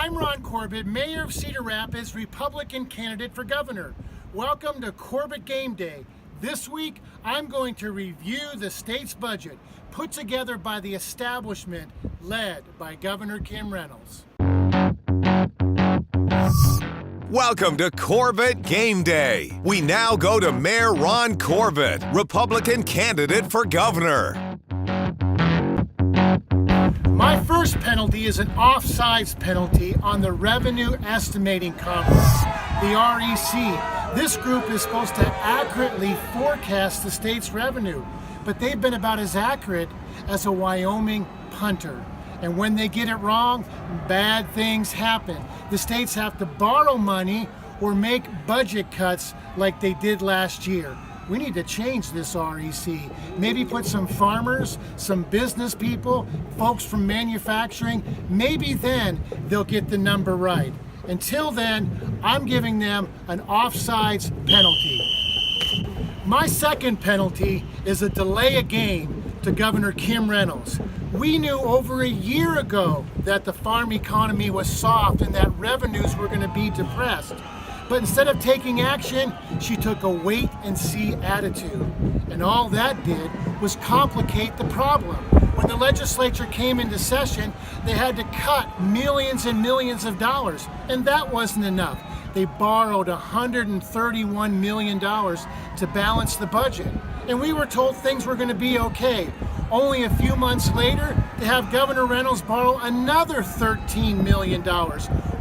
I'm Ron Corbett, Mayor of Cedar Rapids, Republican candidate for governor. Welcome to Corbett Game Day. This week, I'm going to review the state's budget put together by the establishment led by Governor Kim Reynolds. Welcome to Corbett Game Day. We now go to Mayor Ron Corbett, Republican candidate for governor. My first penalty is an offsides penalty on the Revenue Estimating Conference, the REC. This group is supposed to accurately forecast the state's revenue, but they've been about as accurate as a Wyoming punter. And when they get it wrong, bad things happen. The states have to borrow money or make budget cuts like they did last year. We need to change this REC. Maybe put some farmers, some business people, folks from manufacturing. Maybe then they'll get the number right. Until then, I'm giving them an offsides penalty. My second penalty is a delay of game to Governor Kim Reynolds. We knew over a year ago that the farm economy was soft and that revenues were going to be depressed. But instead of taking action, she took a wait-and-see attitude. And all that did was complicate the problem. When the legislature came into session, they had to cut millions and millions of dollars, and that wasn't enough. They borrowed $131 million to balance the budget. And we were told things were going to be okay. Only a few months later, they have Governor Reynolds borrow another $13 million,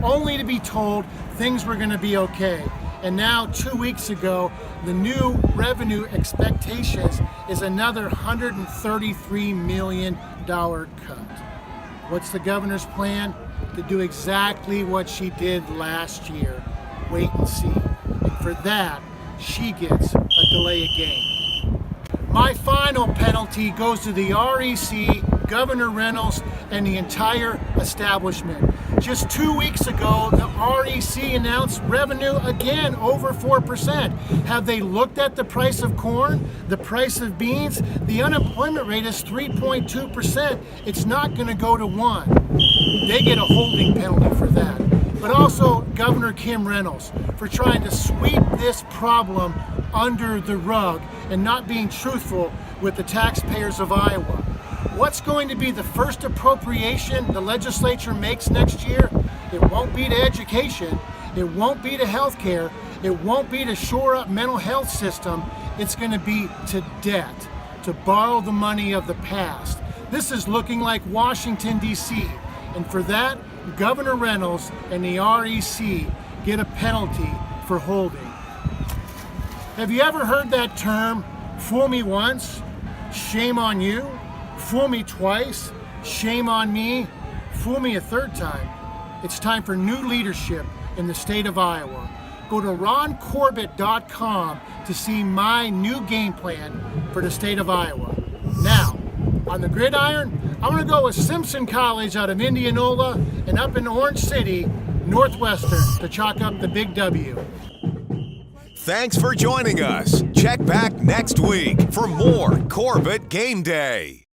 only to be told things were going to be okay. And now, 2 weeks ago, the new revenue expectations is another $133 million cut. What's the governor's plan? To do exactly what she did last year. Wait and see. And for that, she gets a delay of game. My final penalty goes to the REC, Governor Reynolds, and the entire establishment. Just 2 weeks ago, the REC announced revenue again over 4%. Have they looked at the price of corn, the price of beans? The unemployment rate is 3.2%. It's not going to go to 1. They get a holding penalty for that. But also Governor Kim Reynolds for trying to sweep this problem under the rug and not being truthful with the taxpayers of Iowa. What's going to be the first appropriation the legislature makes next year? It won't be to education. It won't be to health care. It won't be to shore up mental health system. It's going to be to debt, to borrow the money of the past. This is looking like Washington, D.C. And for that, Governor Reynolds and the REC get a penalty for holding. Have you ever heard that term, fool me once, shame on you? Fool me twice, shame on me, fool me a third time. It's time for new leadership in the state of Iowa. Go to roncorbett.com to see my new game plan for the state of Iowa. Now, on the gridiron, I'm going to go with Simpson College out of Indianola and up in Orange City, Northwestern, to chalk up the big W. Thanks for joining us. Check back next week for more Corbett Game Day.